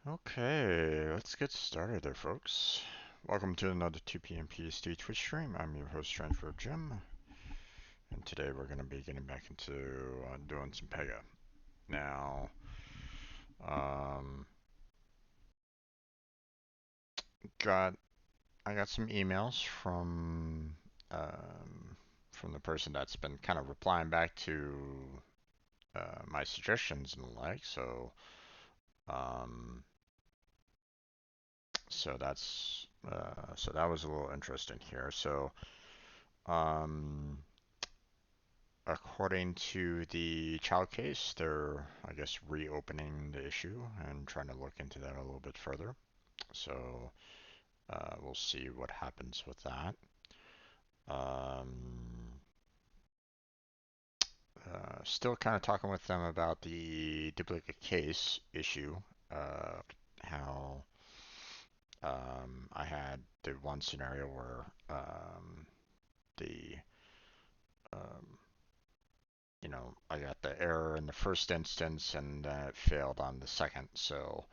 Okay, let's get started there, folks. Welcome to another 2 p.m. PST Twitch stream. I'm your host, Transfer Jim, and today we're going to be getting back into doing some Pega. Now, um, got I got some emails from the person that's been kind of replying back to my suggestions and the like. Um, so that was a little interesting here. Um, According to the child case, they're, I guess, reopening the issue and trying to look into that a little bit further. So we'll see what happens with that. Um, Still kind of talking with them about the duplicate case issue. Uh, how I had the one scenario where the um, I got the error in the first instance and then it failed on the second. So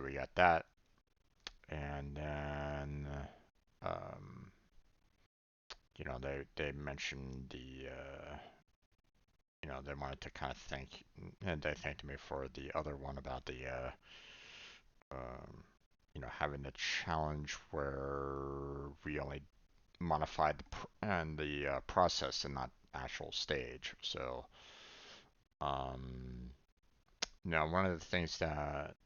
we got that, and then um, they mentioned they wanted to kind of thank, and they thanked me for the other one about the um, having the challenge where we only modified the process and not actual stage. Um, Now, one of the things that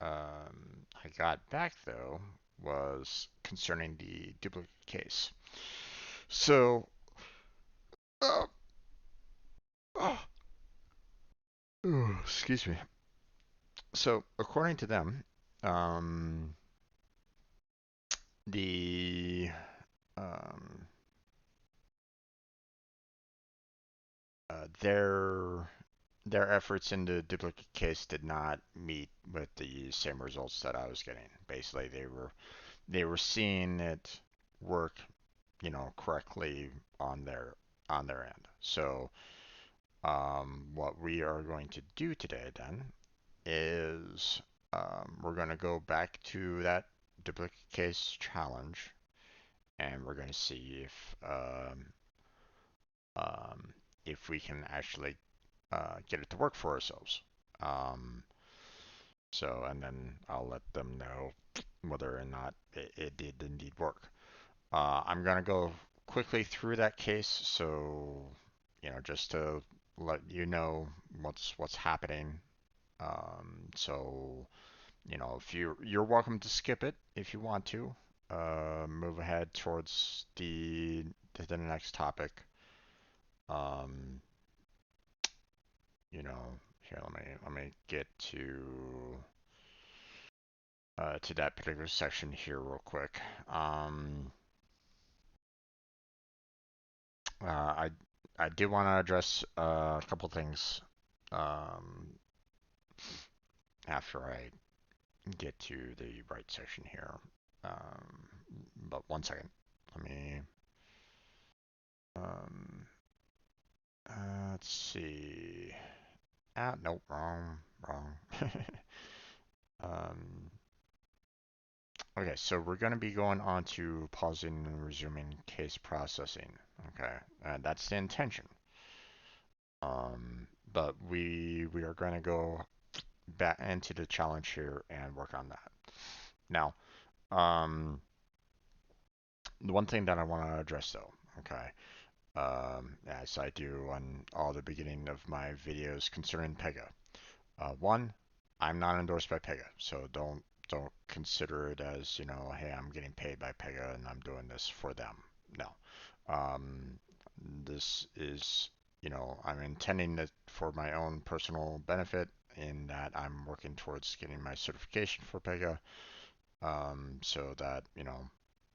I got back though was concerning the duplicate case. So, uh, oh, excuse me. So, according to them, um, the um, their efforts in the duplicate case did not meet with the same results that I was getting. Basically, they were seeing it work, correctly on their end. So, what we are going to do today then is we're going to go back to that duplicate case challenge, and we're going to see um, if we can actually get it to work for ourselves. Um, and then I'll let them know whether or not it did indeed work. I'm gonna go quickly through that case, so just to let you know what's happening. So if you're welcome to skip it if you want to. Move ahead towards the next topic. Um, Here let me get to that particular section here real quick. I did want to address a couple things um, after I get to the right section here. Um, but one second. Let me. Um, let's see. Nope, wrong. um, okay, so we're going to be going on to pausing and resuming case processing. Okay, that's the intention. But we are going to go back into the challenge here and work on that. Now, um, the one thing that I want to address though, okay, as I do on all the beginning of my videos concerning Pega. One, I'm not endorsed by Pega, so don't consider it as, hey, I'm getting paid by Pega and I'm doing this for them. No. Um, this is, I'm intending it for my own personal benefit in that I'm working towards getting my certification for Pega, so that,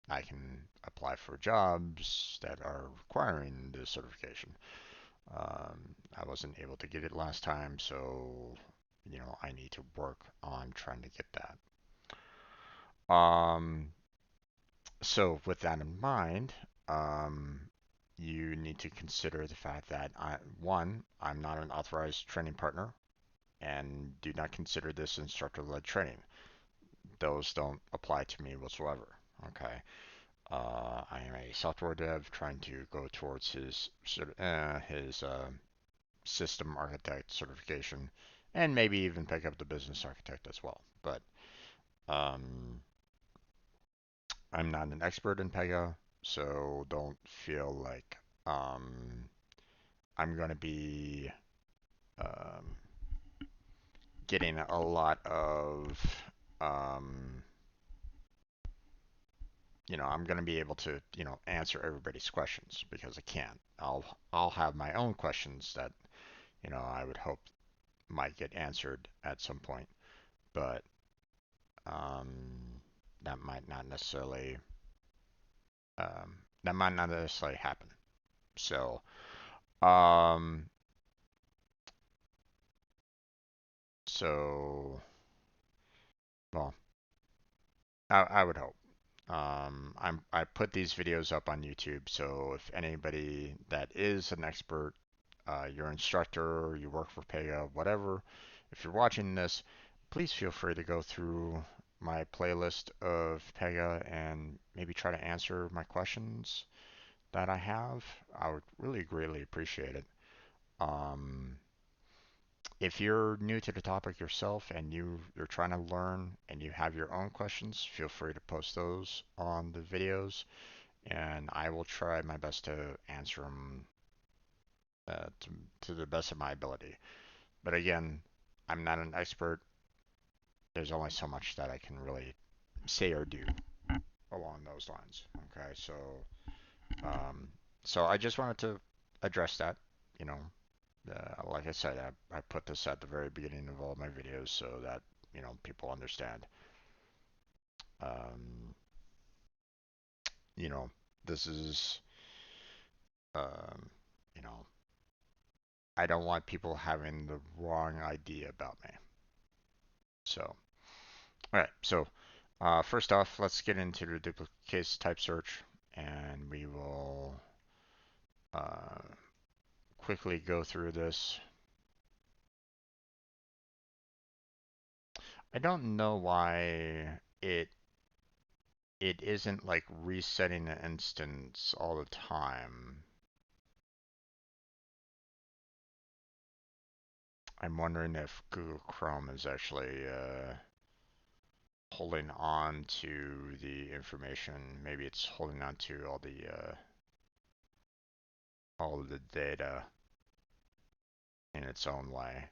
I can apply for jobs that are requiring the certification. I wasn't able to get it last time, so I need to work on trying to get that. So with that in mind, um, you need to consider the fact that one, I'm not an authorized training partner. and do not consider this instructor-led training. Those don't apply to me whatsoever. Okay. I am a software dev trying to go towards his system architect certification, and maybe even pick up the business architect as well. But um, I'm not an expert in Pega, so don't feel like I'm going to be um, getting a lot of um, I'm going to be able to, answer everybody's questions because I can't. I'll have my own questions that, I would hope might get answered at some point, but um, that might not necessarily that might not necessarily happen. So, um, so well, I would hope. I put these videos up on YouTube, so if anybody that is an expert, your instructor, you work for Pega, whatever, if you're watching this, please feel free to go through my playlist of Pega and maybe try to answer my questions that I have. I would really greatly appreciate it. Um, if you're new to the topic yourself and you're trying to learn and you have your own questions, feel free to post those on the videos, and I will try my best to answer them to the best of my ability. But again, I'm not an expert. There's only so much that I can really say or do along those lines. Okay, um, so I just wanted to address that. You know, like I said, I put this at the very beginning of all my videos so that people understand. Um, you know, this is um, you know, I don't want people having the wrong idea about me. So, all right. So, first off, let's get into the duplicate case type search, and we will uh, quickly go through this. I don't know why it isn't like resetting the instance all the time. I'm wondering if Google Chrome is actually holding on to the information. Maybe it's holding on to all of the data in its own way.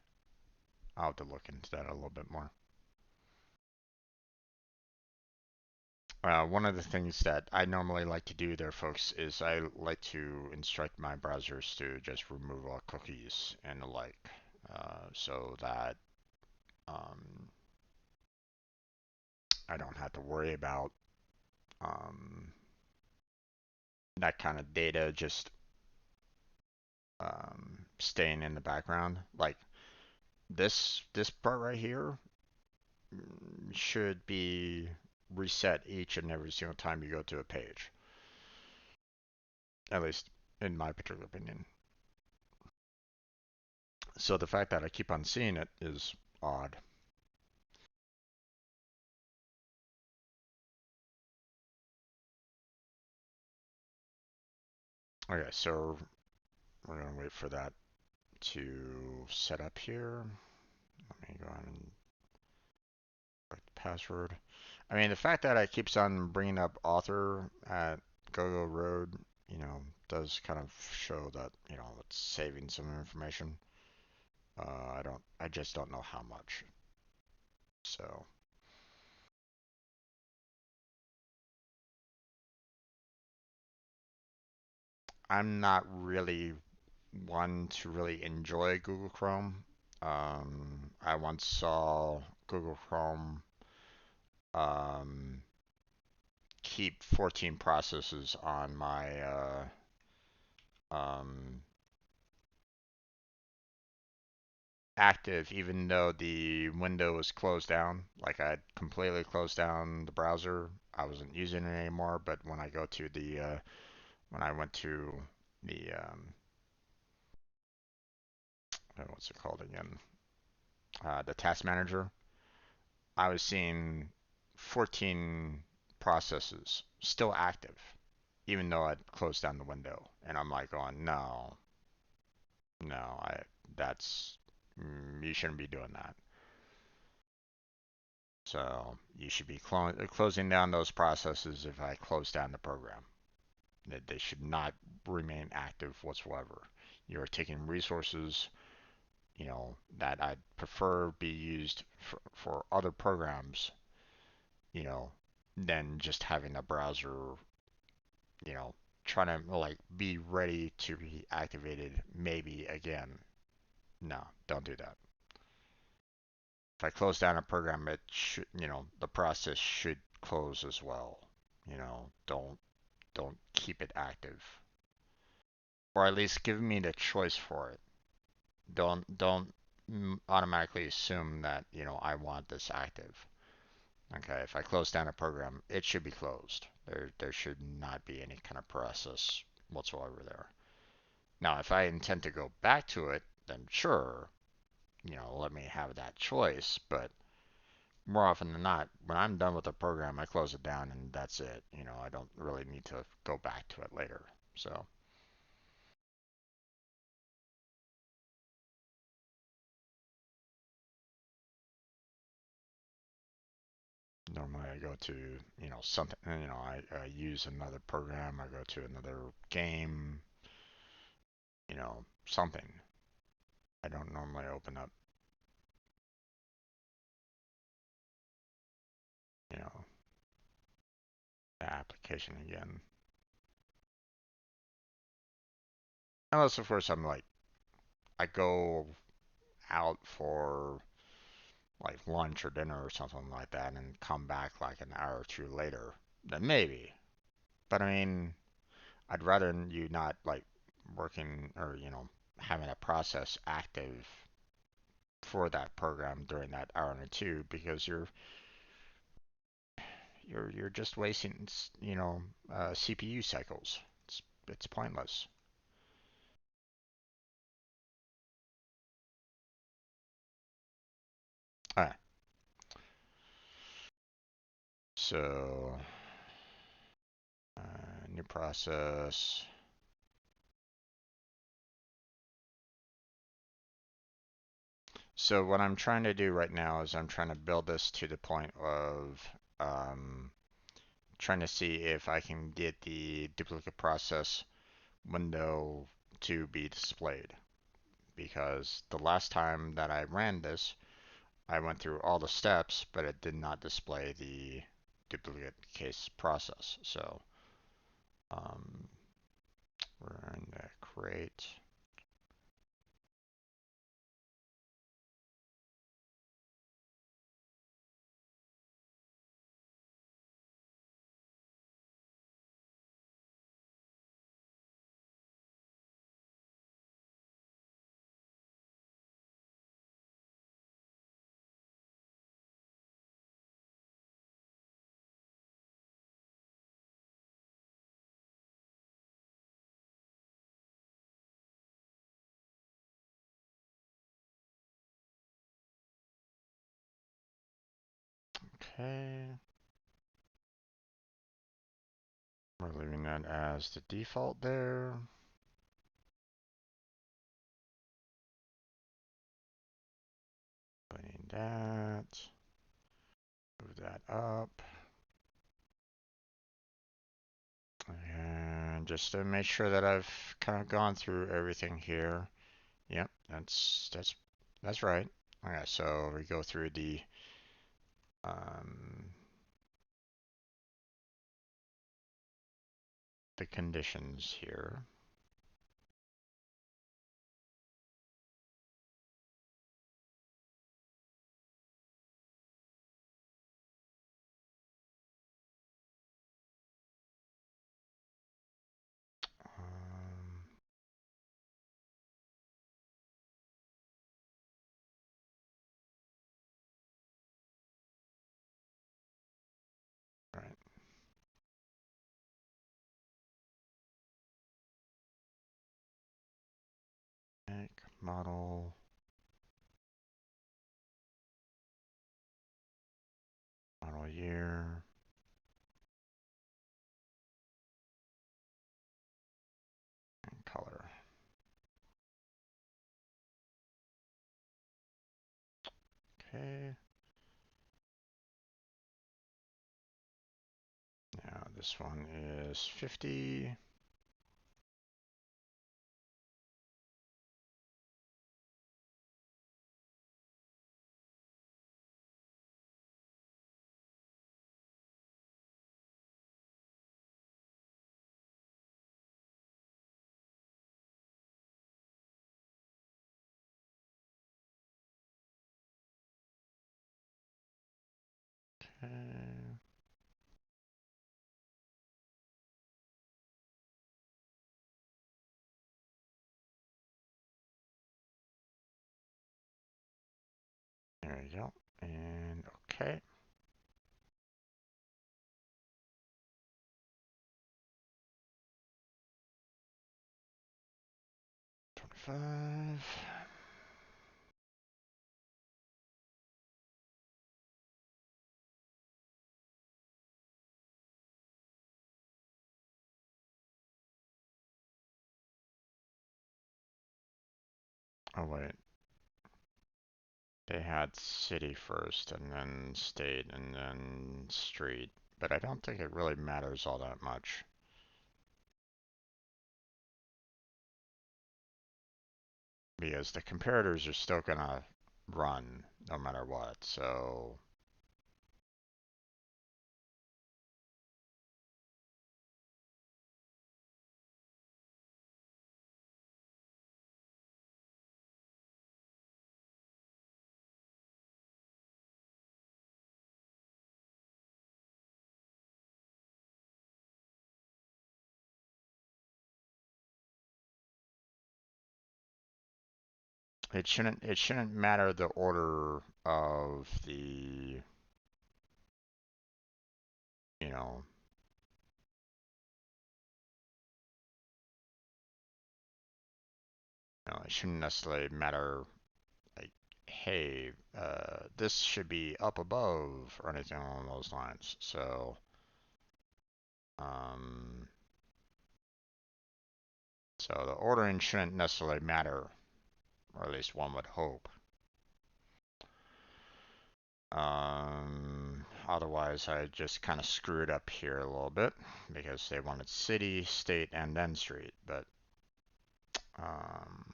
I'll have to look into that a little bit more. One of the things that I normally like to do there, folks, is I like to instruct my browsers to just remove all cookies and the like, so that um, I don't have to worry about um, that kind of data just staying in the background. Like this part right here should be reset each and every single time you go to a page. At least in my particular opinion. So the fact that I keep on seeing it is odd. Okay, so we're gonna wait for that to set up here. Let me go ahead and put the password. I mean, the fact that it keeps on bringing up author at GoGo Road, does kind of show that, it's saving some information. I just don't know how much. So, I'm not really one to really enjoy Google Chrome. I once saw Google Chrome um, keep 14 processes on my um, active, even though the window was closed down. Like I completely closed down the browser. I wasn't using it anymore. But when I go to when I went to the what's it called again? the task manager, I was seeing 14 processes still active, even though I'd closed down the window. And I'm like going, no, no, you shouldn't be doing that. So you should be closing down those processes if I close down the program. They should not remain active whatsoever. You're taking resources, that I'd prefer be used for other programs, you know, than just having the browser, you know, trying to like be ready to be activated maybe again. No, don't do that. If I close down a program, it should, the process should close as well. Don't keep it active, or at least give me the choice for it. Don't automatically assume that I want this active. Okay, if I close down a program, it should be closed. There should not be any kind of process whatsoever there. Now, if I intend to go back to it, then sure, let me have that choice. But more often than not, when I'm done with the program, I close it down and that's it. I don't really need to go back to it later. So normally I go to, something, I use another program, I go to another game, something. I don't normally open up, you know, the application again. Unless, of course, I go out for like lunch or dinner or something like that and come back like an hour or two later, then maybe. But I mean, I'd rather you not like working or, having a process active for that program during that hour or two because you're just wasting, CPU cycles. It's pointless. All right. So, new process. So what I'm trying to do right now is I'm trying to build this to the point of um, trying to see if I can get the duplicate process window to be displayed. Because the last time that I ran this, I went through all the steps, but it did not display the duplicate case process. So um, we're going to create. Okay. We're leaving that as the default there. Putting that. Move that up. And just to make sure that I've kind of gone through everything here. Yep, that's right. Okay, so we go through um, the conditions here. Um, right, make model year. And color. Okay. Now this one is 50. Okay. There you go. And okay. 25. Oh wait. They had city first and then state and then street. But I don't think it really matters all that much. Because the comparators are still gonna run no matter what. So it shouldn't matter the order of the, you know, it shouldn't necessarily matter like, hey, this should be up above or anything along those lines. Um, so the ordering shouldn't necessarily matter, or at least one would hope. Otherwise, I just kind of screwed up here a little bit because they wanted city, state, and then street, um,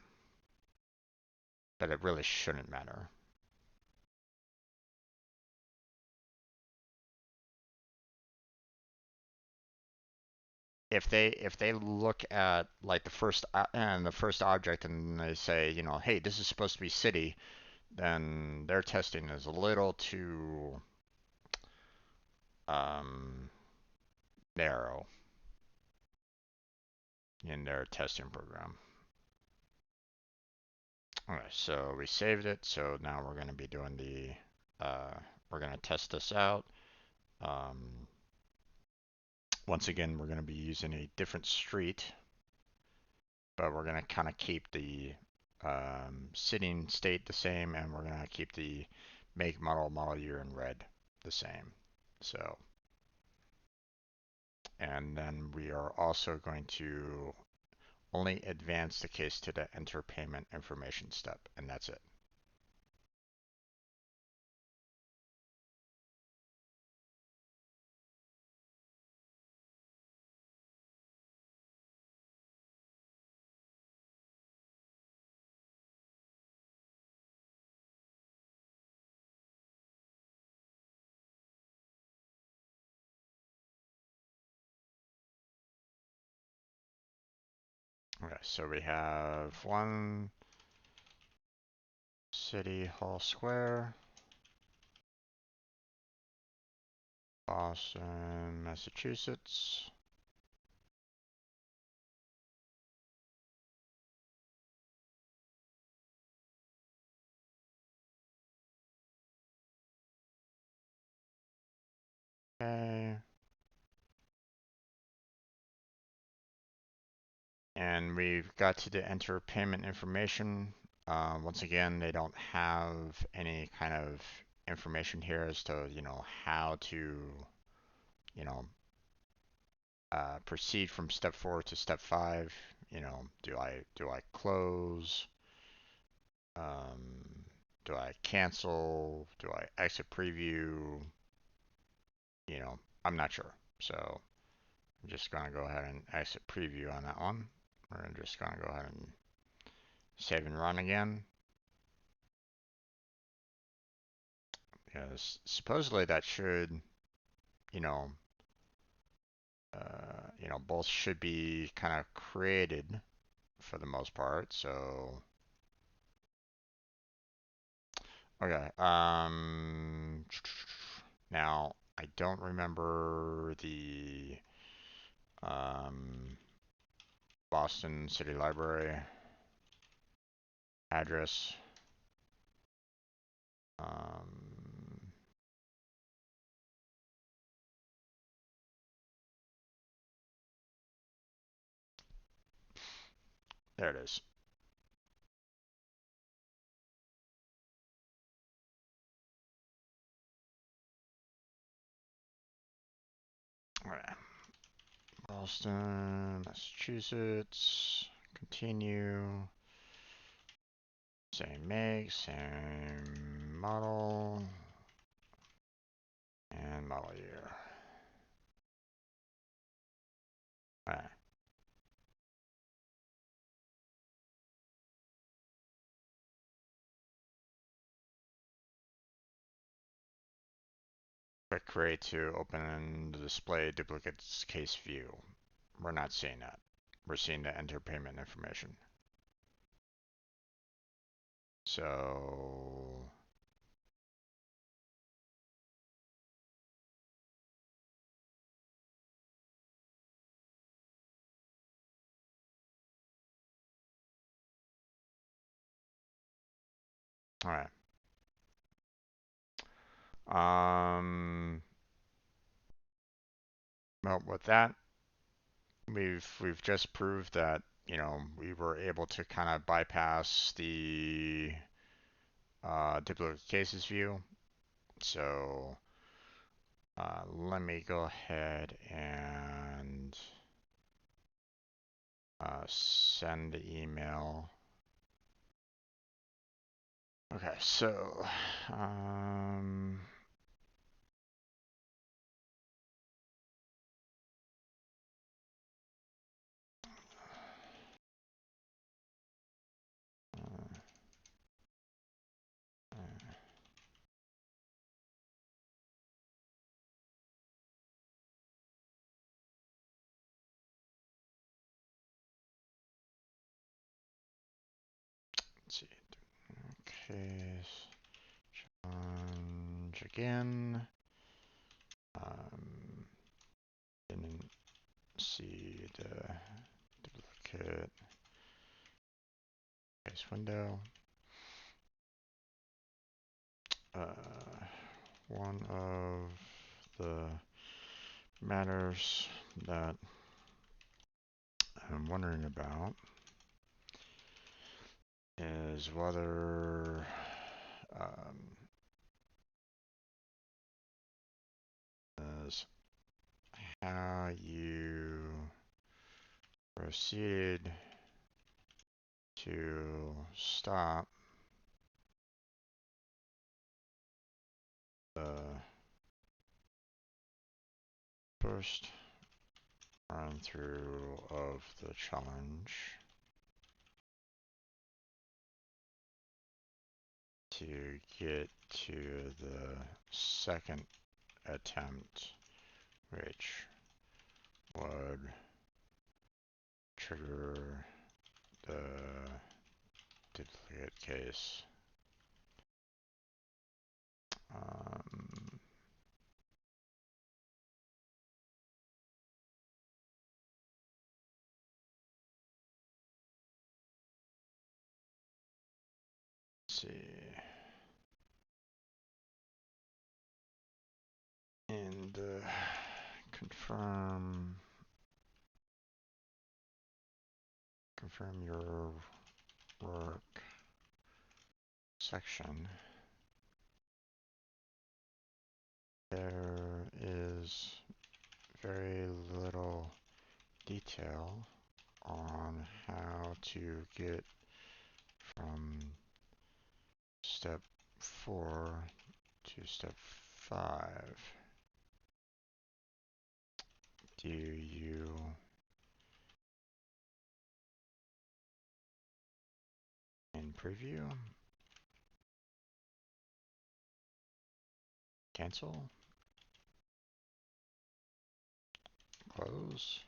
but it really shouldn't matter. If they look at like the first object and they say, hey, this is supposed to be city, then their testing is a little too um, narrow in their testing program. All right, so we saved it. So now we're going to be doing we're going to test this out. Um, Once again, we're going to be using a different street, but we're going to kind of keep the sitting state the same, and we're going to keep the make, model year, and red the same. So, and then we are also going to only advance the case to the enter payment information step, and that's it. Okay, so we have one City Hall Square, Boston, Massachusetts. Okay. And we've got to the enter payment information. Once again, they don't have any kind of information here as to, how to, you know, proceed from step 4 to step 5. Do I close? Um, do I cancel? Do I exit preview? I'm not sure. So I'm just going to go ahead and exit preview on that one. We're just going to go ahead and save and run again. Supposedly that should, you know, both should be kind of created for the most part. So, okay. Now I don't remember the um, Boston City Library address. Um, there it is. All right. Boston, Massachusetts. Continue. Same make, same model, and model year. All right. Click create to open the display duplicates case view. We're not seeing that. We're seeing the enter payment information. So all right. Well, with that, we've just proved that we were able to kind of bypass the duplicate cases view. So let me go ahead and send the email. Okay, so um, let's see. Okay, change again. Didn't see the duplicate case window. One of the matters that I'm wondering about is whether is how you proceeded to stop the first run through of the challenge to get to the second attempt, which would trigger the duplicate case. Let's see. And confirm your work section. there is very little detail on how to get from step 4 to step 5. Do you in preview? Cancel? Close?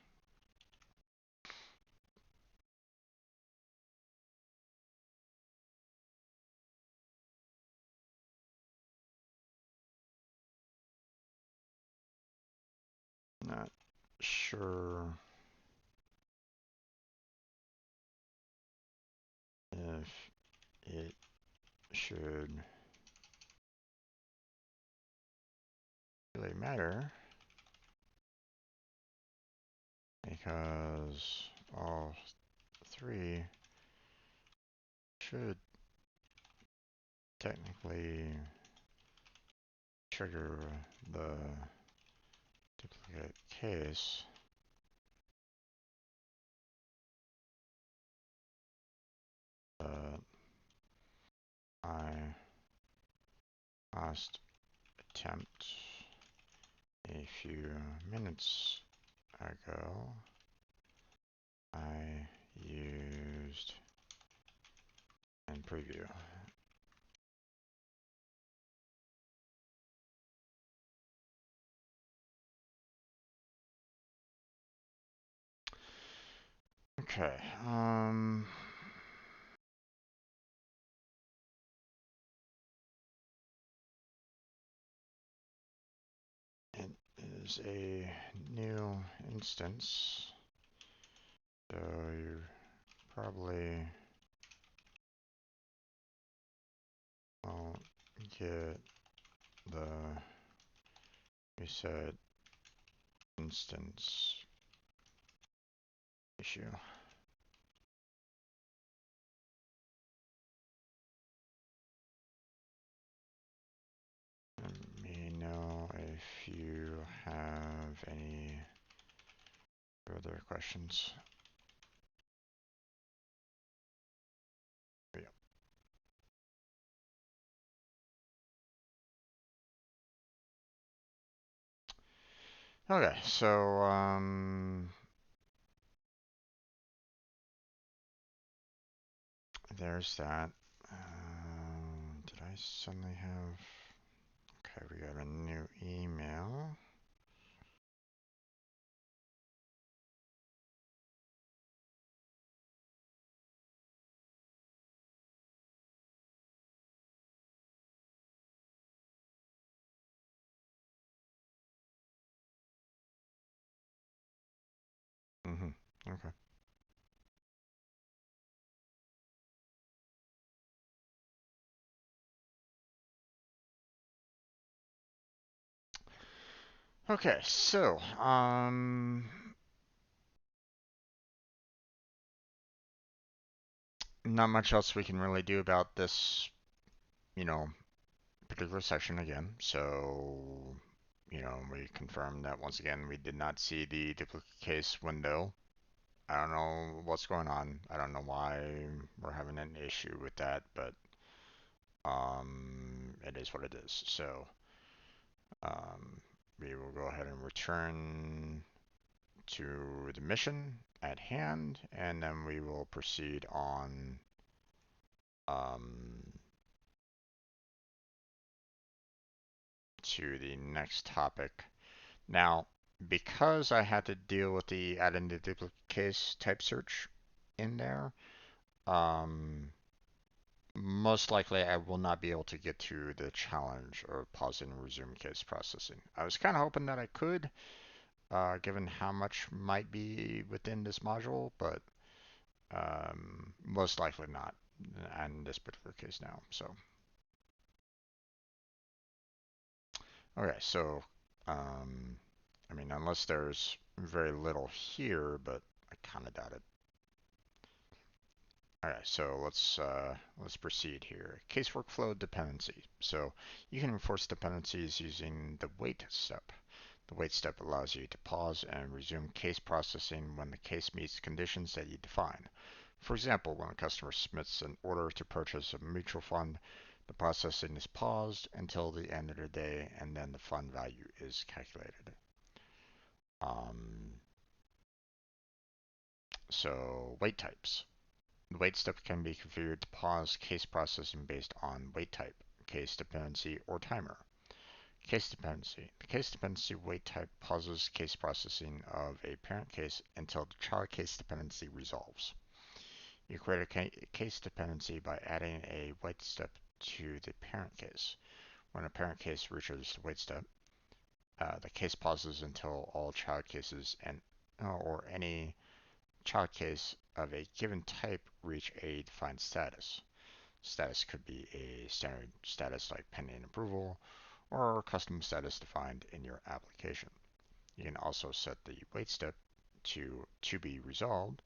Not sure if it should really matter because all 3 should technically trigger the duplicate case, but I last attempt a few minutes ago, I used in preview. Okay, it is a new instance, so you probably won't get the reset instance issue. Let me know if you have any further questions. Yeah. Okay, so there's that. Did I suddenly have? Okay, we got a new email. Okay. Okay, so not much else we can really do about this, you know, particular section again. So, we confirmed that once again we did not see the duplicate case window. I don't know what's going on. I don't know why we're having an issue with that, but it is what it is. So we will go ahead and return to the mission at hand, and then we will proceed on to the next topic. Now, because I had to deal with the add in the duplicate case type search in there, most likely I will not be able to get to the challenge or pause and resume case processing. I was kind of hoping that I could, given how much might be within this module, but most likely not in this particular case now. So, okay, so I mean, unless there's very little here, but I kind of doubt it. Alright, so let's proceed here. Case workflow dependency. So you can enforce dependencies using the wait step. The wait step allows you to pause and resume case processing when the case meets conditions that you define. For example, when a customer submits an order to purchase a mutual fund, the processing is paused until the end of the day, and then the fund value is calculated. Um, so wait types. The wait step can be configured to pause case processing based on wait type, case dependency, or timer. Case dependency. The case dependency wait type pauses case processing of a parent case until the child case dependency resolves. You create a case dependency by adding a wait step to the parent case. When a parent case reaches the wait step, the case pauses until all child cases and or any child case of a given type reach a defined status. Status could be a standard status like pending approval or custom status defined in your application. You can also set the wait step to be resolved,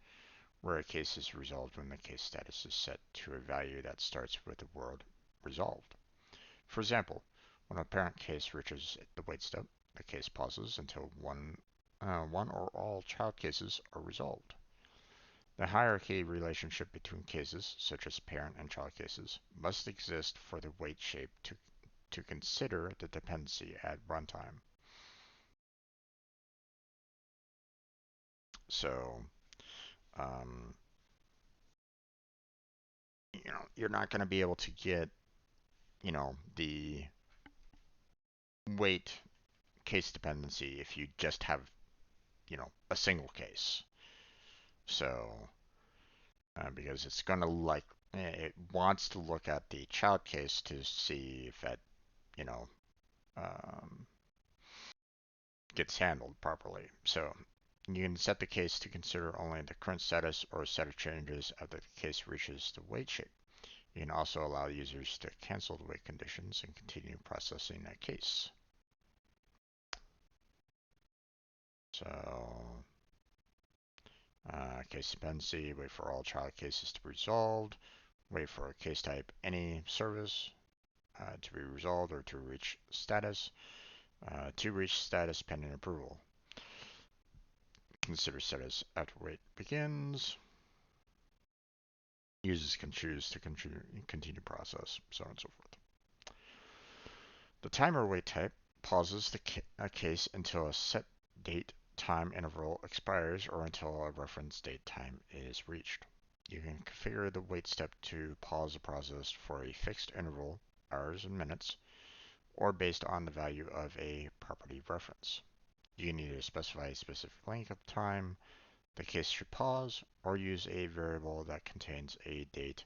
where a case is resolved when the case status is set to a value that starts with the word resolved. For example, when a parent case reaches the wait step, the case pauses until one or all child cases are resolved. The hierarchy relationship between cases, such as parent and child cases, must exist for the wait shape to consider the dependency at runtime. So, um, you're not going to be able to get, the wait case dependency if you just have, a single case. So, because it's going to it wants to look at the child case to see if that, you know, um, gets handled properly. So you can set the case to consider only the current status or set of changes after the case reaches the wait shape. You can also allow users to cancel the wait conditions and continue processing that case. So, case dependency, wait for all child cases to be resolved, wait for a case type any service to be resolved or to reach status pending approval. Consider status after wait begins. Users can choose to continue process, so on and so forth. The timer wait type pauses a case until a set date time interval expires or until a reference date time is reached. You can configure the wait step to pause the process for a fixed interval, hours and minutes, or based on the value of a property reference. You can either specify a specific length of time the case should pause, or use a variable that contains a date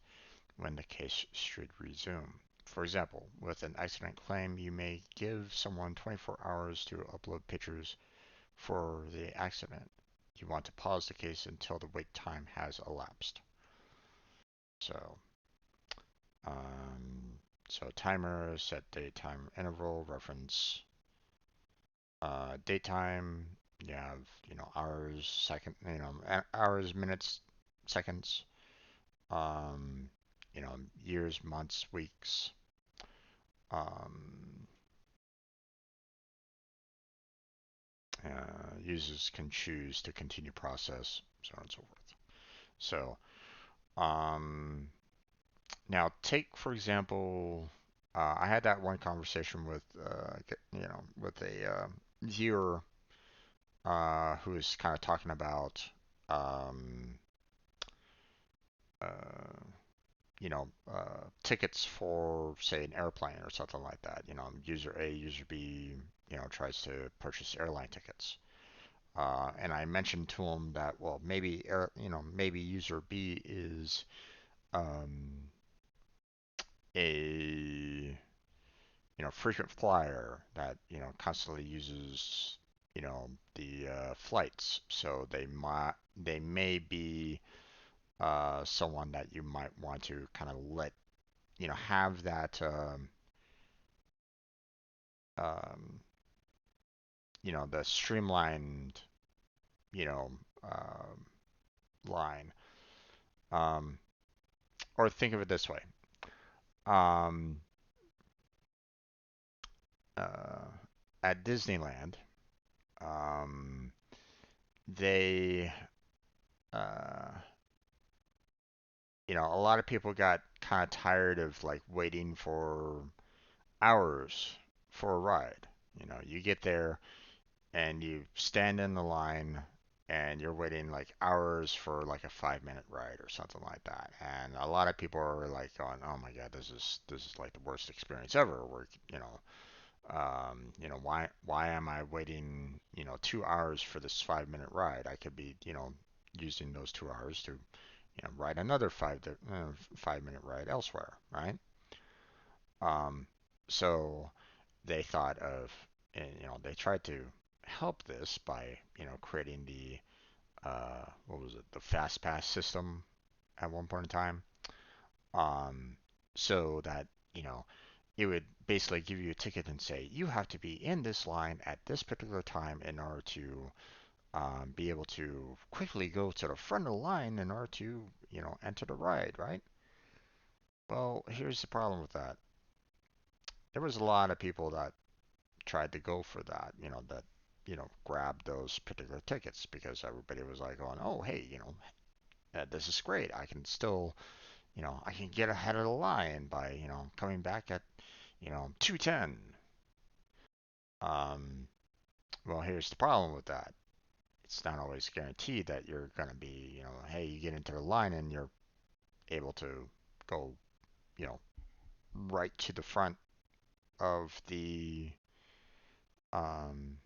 when the case should resume. For example, with an accident claim, you may give someone 24 hours to upload pictures for the accident. You want to pause the case until the wait time has elapsed. So, um, timer, set date time interval, reference, date time. You have, hours, hours, minutes, seconds, um, years, months, weeks. Um, Users can choose to continue process, so on and so forth. So, um, now take for example, I had that one conversation with, with a viewer who was kind of talking about, um, uh, tickets for say an airplane or something like that. User A, user B, tries to purchase airline tickets. And I mentioned to him that, well, maybe user B is um, a frequent flyer that constantly uses the flights, so they may be someone that you might want to kind of let have that um, the streamlined you know um, line. Um, or think of it this way. Um, uh, at Disneyland, um, they, uh, a lot of people got kind of tired of like waiting for hours for a ride. You get there and you stand in the line and you're waiting like hours for like a 5 minute ride or something like that. And a lot of people are like going, "Oh my God, this is like the worst experience ever." Why am I waiting 2 hours for this 5 minute ride? I could be using those 2 hours to ride another 5 minute ride elsewhere, right? Um, so they thought of, and they tried to help this by creating the what was it, the fast pass system at one point in time, um, so that it would basically give you a ticket and say you have to be in this line at this particular time in order to be able to quickly go to the front of the line in order to enter the ride, right? Well, here's the problem with that. There was a lot of people that tried to go for that, grab those particular tickets because everybody was like going, oh, hey, this is great. I can still, I can get ahead of the line by, coming back at, 2:10. Um, well, here's the problem with that. It's not always guaranteed that you're going to be, hey, you get into the line and you're able to go, you know, right to the front of the, um,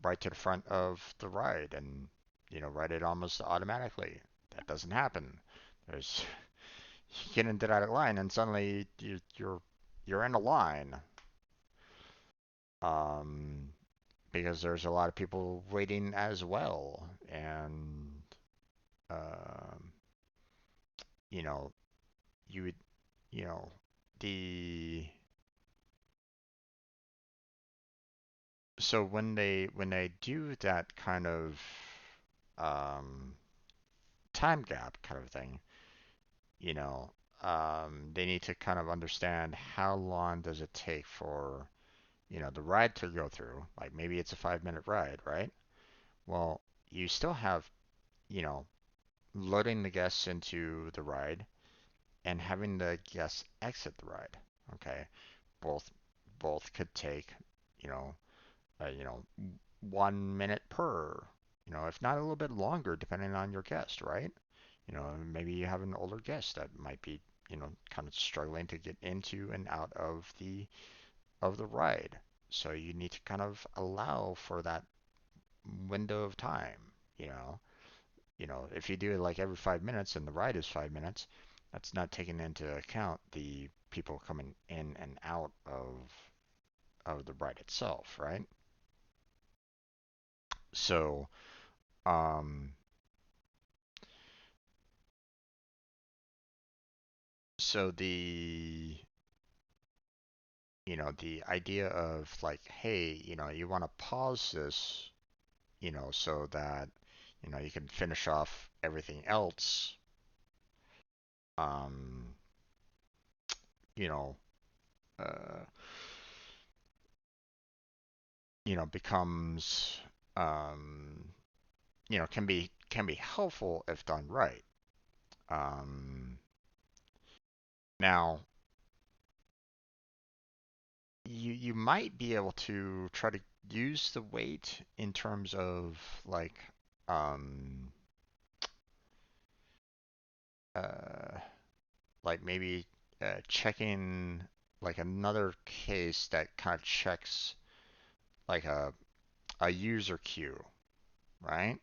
right to the front of the ride and, ride it almost automatically. That doesn't happen. There's You get into that line and suddenly you're in a line, um, because there's a lot of people waiting as well, and um, you know you would you know the so when they do that kind of um, time gap kind of thing, you know, they need to kind of understand how long does it take for the ride to go through. Like maybe it's a 5 minute ride, right? Well, you still have, you know, loading the guests into the ride and having the guests exit the ride. Okay, both both could take, you know, 1 minute per, if not a little bit longer, depending on your guest, right? Maybe you have an older guest that might be, kind of struggling to get into and out of the ride. So you need to kind of allow for that window of time, you know. If you do it like every 5 minutes and the ride is 5 minutes, that's not taking into account the people coming in and out of the ride itself, right? So, um, so the idea of like, hey, you want to pause this, so that you can finish off everything else, um, you know, uh, becomes, um, can be helpful if done right. Um, Now, you might be able to try to use the weight in terms of like, um, uh, like maybe checking like another case that kind of checks like a user queue, right?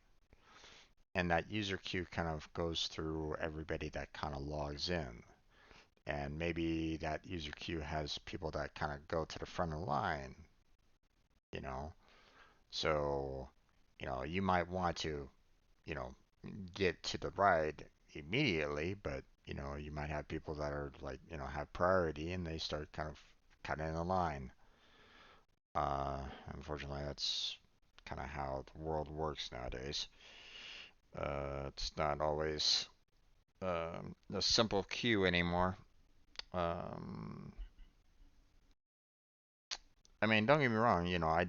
And that user queue kind of goes through everybody that kind of logs in. And maybe that user queue has people that kind of go to the front of the line, you know? So, you might want to, you know, get to the ride immediately, but, you might have people that are like, have priority and they start kind of cutting in the line. Uh, Unfortunately, that's kind of how the world works nowadays. It's not always the simple queue anymore. Um, I mean, don't get me wrong. I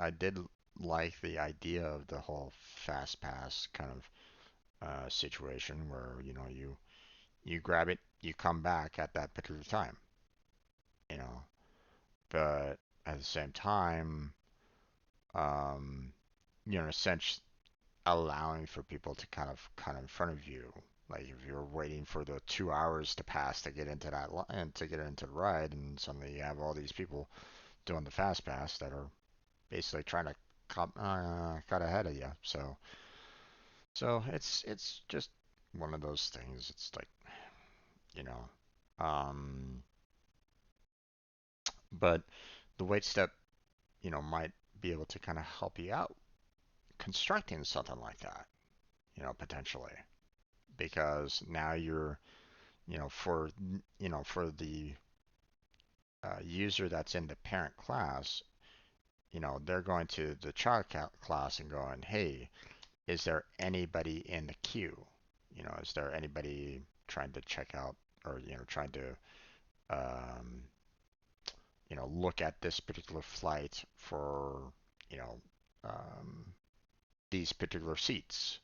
did like the idea of the whole fast pass kind of situation where you grab it, you come back at that particular time. You know, but at the same time, um, in a sense, allowing for people to kind of cut in front of you. Like if you're waiting for the 2 hours to pass to get into that line to get into the ride, and suddenly you have all these people doing the fast pass that are basically trying to cut ahead of you. So it's just one of those things. It's like you know, um, but the wait step might be able to kind of help you out constructing something like that. Potentially because now you're for for the user that's in the parent class, they're going to the child class and going, hey, is there anybody in the queue? Is there anybody trying to check out or trying to um, look at this particular flight for you know um, these particular seats?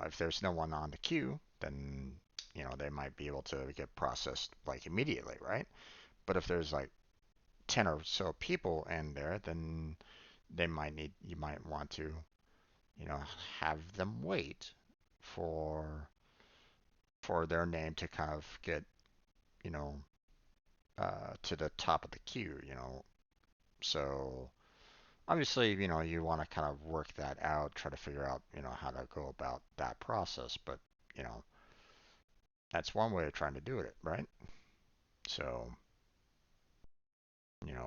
If there's no one on the queue, then they might be able to get processed like immediately, right? But if there's like 10 or so people in there, then you might want to, you know, have them wait for their name to kind of get, you know, to the top of the queue, So obviously, you want to kind of work that out, try to figure out, how to go about that process, but, you know, that's one way of trying to do it, right? So,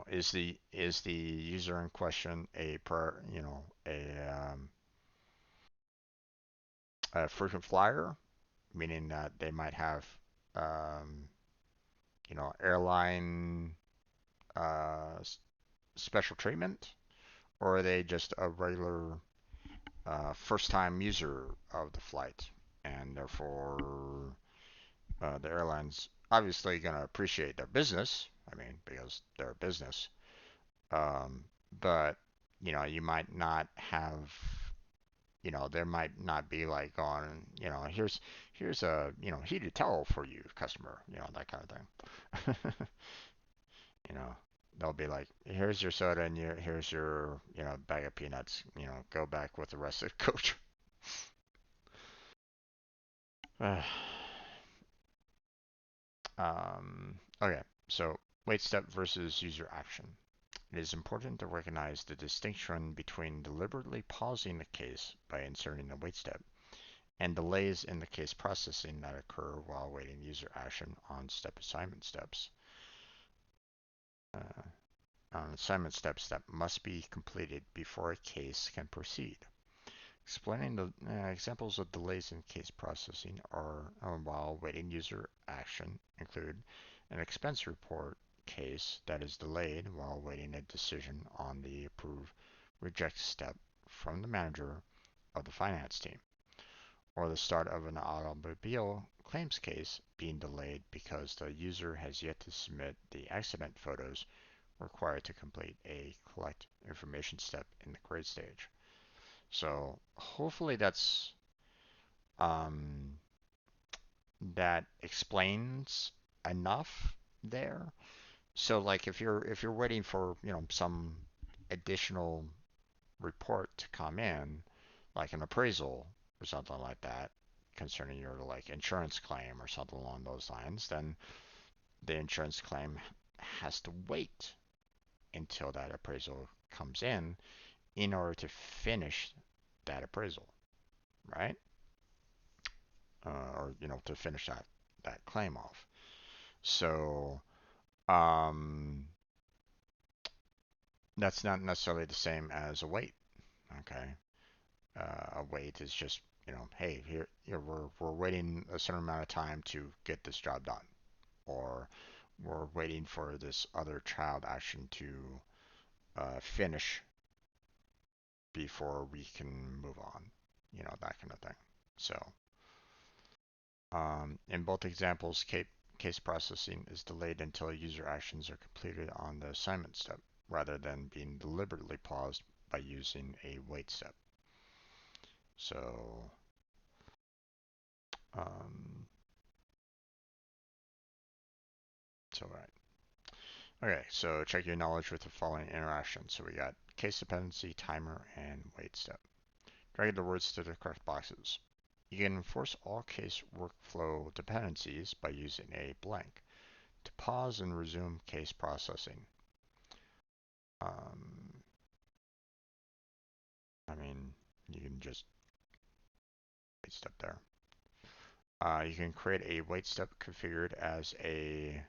is the user in question a frequent flyer, meaning that they might have um, airline uh, special treatment, or are they just a regular first-time user of the flight, and therefore the airline's obviously going to appreciate their business. I mean, because they're a business. Um, but you might not have there might not be like on, here's a, heated towel for you, customer, that kind of thing. you know, they'll be like, here's your soda and here's your, bag of peanuts, go back with the rest of the coach. Okay, so wait step versus user action. It is important to recognize the distinction between deliberately pausing the case by inserting a wait step and delays in the case processing that occur while awaiting user action on step assignment steps. On assignment steps that must be completed before a case can proceed. Explaining the examples of delays in case processing are while waiting user action include an expense report case that is delayed while waiting a decision on the approve reject step from the manager of the finance team, or the start of an automobile claims case being delayed because the user has yet to submit the accident photos required to complete a collect information step in the create stage. So hopefully um, that explains enough there. So like if you're waiting for some additional report to come in, like an appraisal or something like that, concerning your like insurance claim or something along those lines, then the insurance claim has to wait until that appraisal comes in order to finish that appraisal, right? Or to finish that claim off. So um, that's not necessarily the same as a wait. Okay, a wait is just hey, here, we're waiting a certain amount of time to get this job done, or we're waiting for this other child action to finish before we can move on, that kind of thing. So In both examples, case processing is delayed until user actions are completed on the assignment step, rather than being deliberately paused by using a wait step. So, um, right. Okay, so check your knowledge with the following interactions. So we got case dependency, timer, and wait step. Drag the words to the correct boxes. You can enforce all case workflow dependencies by using a blank to pause and resume case processing. Um, I mean, you can just wait step there. You can create a wait step configured as a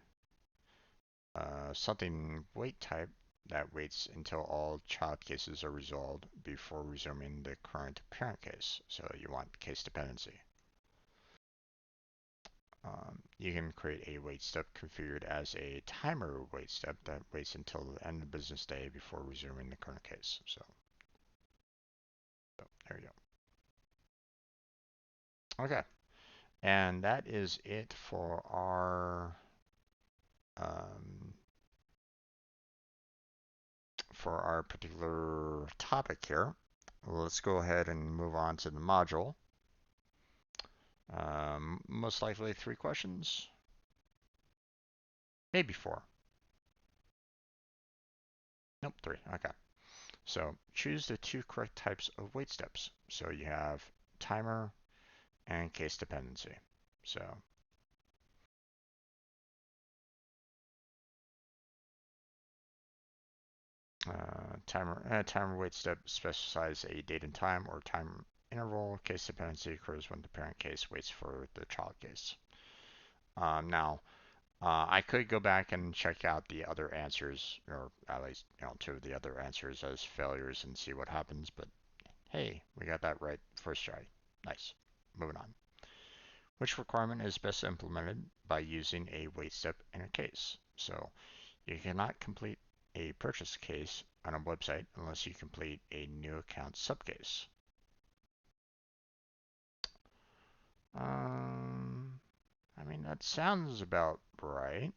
something wait type that waits until all child cases are resolved before resuming the current parent case. So you want case dependency. You can create a wait step configured as a timer wait step that waits until the end of the business day before resuming the current case. So there you go. Okay, and that is it um, for our particular topic here. Let's go ahead and move on to the module. Most likely 3 questions, maybe 4. Nope, 3. Okay. So choose the 2 correct types of wait steps. So you have timer and case dependency. So timer wait step specifies a date and time or time interval. Case dependency occurs when the parent case waits for the child case. Now, I could go back and check out the other answers, or at least 2 of the other answers as failures and see what happens. But hey, we got that right first try. Nice. Moving on. Which requirement is best implemented by using a wait step in a case? So you cannot complete a purchase case on a website unless you complete a new account subcase. I mean, that sounds about right.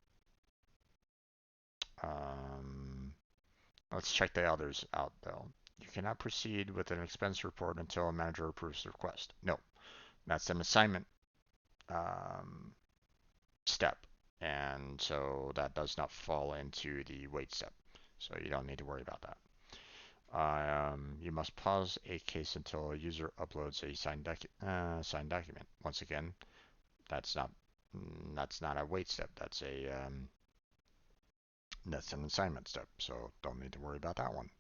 Um, let's check the others out though. You cannot proceed with an expense report until a manager approves the request. No, that's an assignment um, step, and so that does not fall into the wait step. So you don't need to worry about that. You must pause a case until a user uploads a signed document. Once again, that's not a wait step. That's an assignment step. So don't need to worry about that one.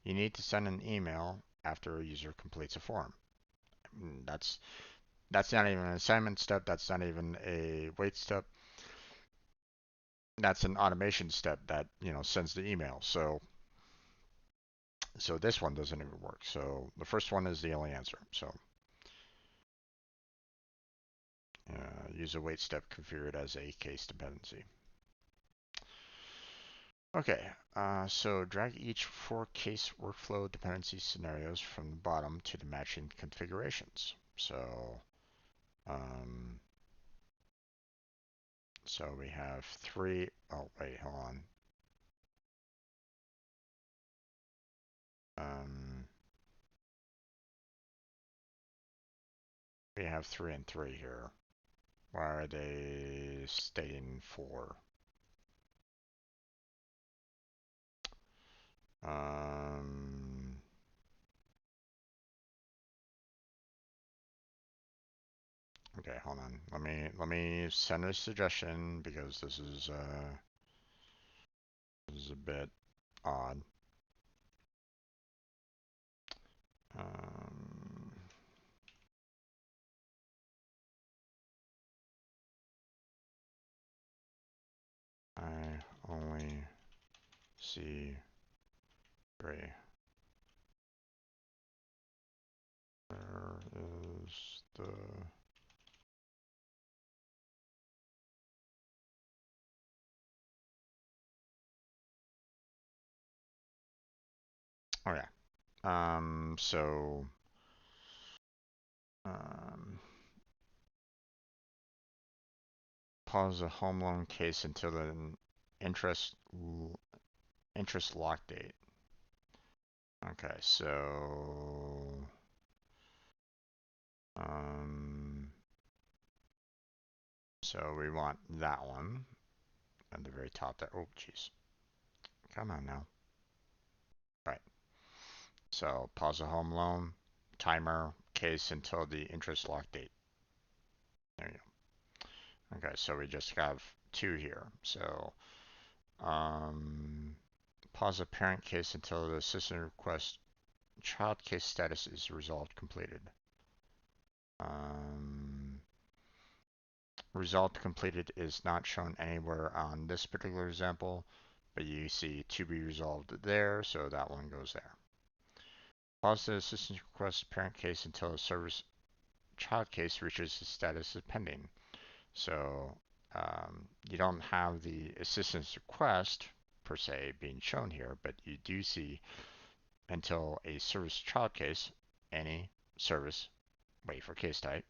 You need to send an email after a user completes a form. That's not even an assignment step. That's not even a wait step. That's an automation step that sends the email. So this one doesn't even work. So the first one is the only answer. So use a wait step configured as a case dependency. Okay, so drag each 4 case workflow dependency scenarios from the bottom to the matching configurations. So we have 3. Oh wait, hold on. We have 3 and 3 here. Why are they stating 4? Okay, hold on. Let me send a suggestion because this is a bit odd. Um, I only see gray. Where is the Oh yeah. So um pause the home loan case until the interest interest lock date. Okay, um, so we want that one at the very top there. Oh, jeez. Come on now. Right. So pause the home loan timer case until the interest lock date. There you go. Okay, so we just have two here. So um, pause the parent case until the system request child case status is resolved completed. Um, Result completed is not shown anywhere on this particular example, but you see to be resolved there, so that one goes there. Pause the assistance request parent case until the server's child case reaches the status of pending. So you don't have the assistance request per se being shown here, but you do see until a service child case, any service, wait for case type,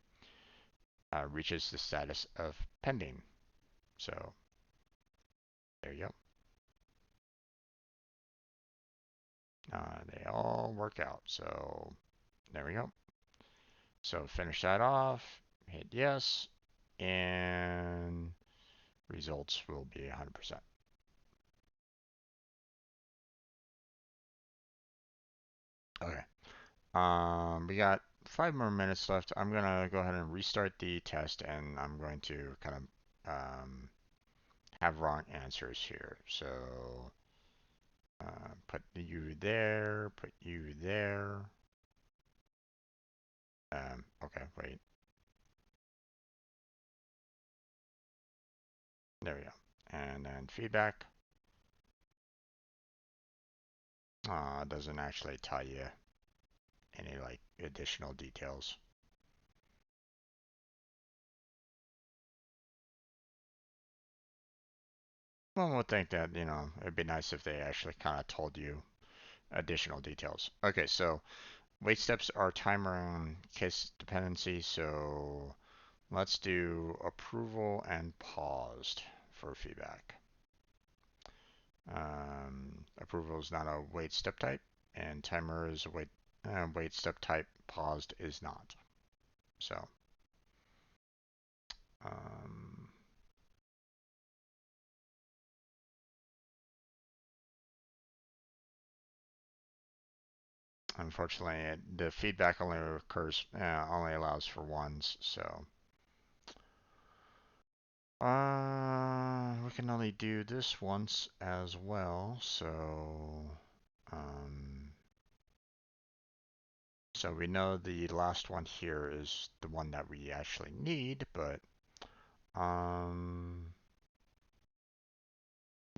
reaches the status of pending. So there you go. They all work out. So there we go. So finish that off, hit yes, and results will be 100%. Okay. We got 5 more minutes left. I'm gonna go ahead and restart the test, and I'm going to kind of have wrong answers here. So put you there, put you there. Okay, wait. There we go. And then feedback. Doesn't actually tell you any like additional details. One would think that, it'd be nice if they actually kind of told you additional details. Okay, so wait steps are timer and case dependency, so let's do approval and paused for feedback. Approval is not a wait step type, and timer is a wait step type. Paused is not. So, um, unfortunately, the feedback only allows for ones. So, we can only do this once as well. Um, so we know the last one here is the one that we actually need, but um,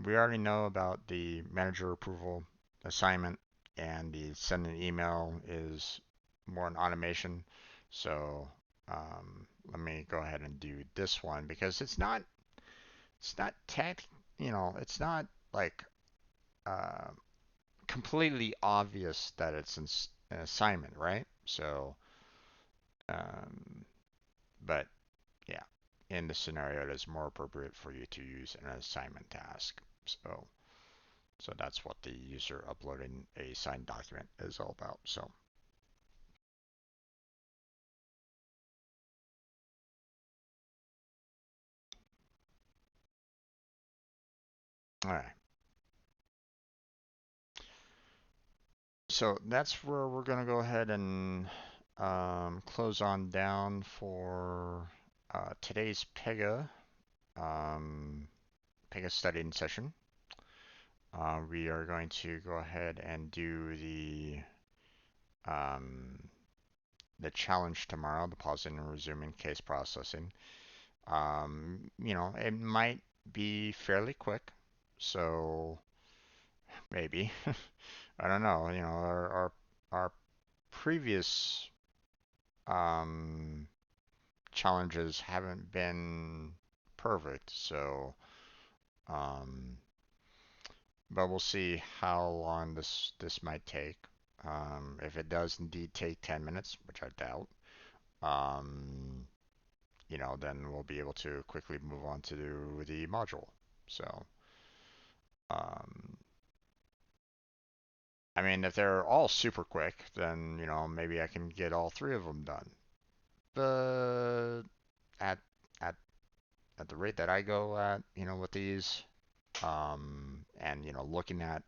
we already know about the manager approval assignment, and the send an email is more an automation. So let me go ahead and do this one because it's not it's not like uh, completely obvious that it's an assignment, right? So, um, but yeah, in this scenario, it is more appropriate for you to use an assignment task. So that's what the user uploading a signed document is all about. So, all right. So that's where we're going to go ahead and close on down for today's Pega studying session. We are going to go ahead and do um, the challenge tomorrow, the pausing and resuming case processing. It might be fairly quick, so maybe. I don't know. Our previous um, challenges haven't been perfect, so um, but we'll see how long this might take. If it does indeed take 10 minutes, which I doubt, um, then we'll be able to quickly move on to the module. So, um, I mean, if they're all super quick, then, maybe I can get all three of them done. But at at at the rate that I go at, with these, and looking at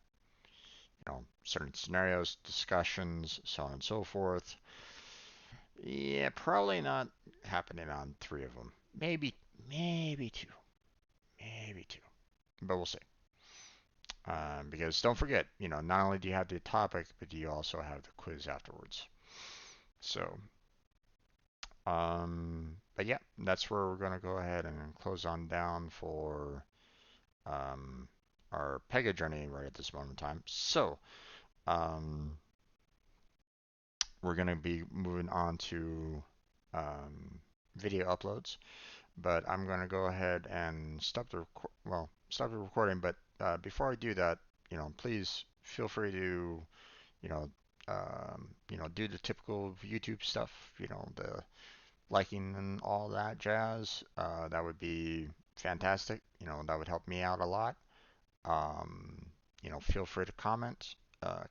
certain scenarios, discussions, so on and so forth. Yeah, probably not happening on three of them. Maybe two, maybe two, but we'll see. Because don't forget, not only do you have the topic, but you also have the quiz afterwards. So, but yeah, that's where we're gonna go ahead and close on down for um, our Pega journey right at this moment in time. So, um, we're going to be moving on to um, video uploads, but I'm going to go ahead and stop the recording. But before I do that, please feel free to, you know, do the typical YouTube stuff, the liking and all that jazz. That would be fantastic. That would help me out a lot. Um, feel free to comment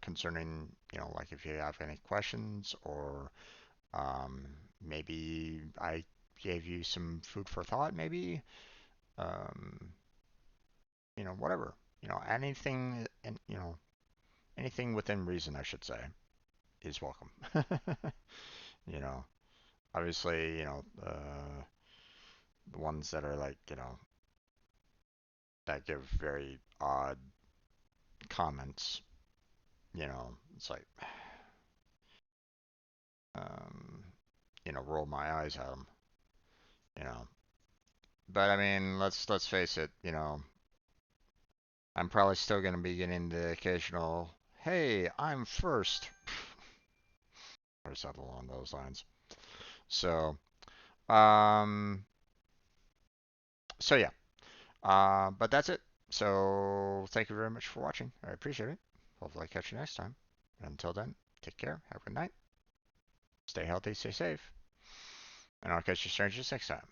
concerning, like if you have any questions or um, maybe I gave you some food for thought, maybe. Um, whatever. Anything, and anything within reason, I should say, is welcome. you know, Obviously, the ones that are like, that give very odd comments, it's like, um, roll my eyes at them, you know. But I mean, let's face it, I'm probably still gonna be getting the occasional, "Hey, I'm first," or something along those lines. So, um, so yeah. But that's it. So thank you very much for watching. I appreciate it. Hopefully I catch you next time. Until then, take care. Have a good night. Stay healthy. Stay safe. And I'll catch you strangers next time.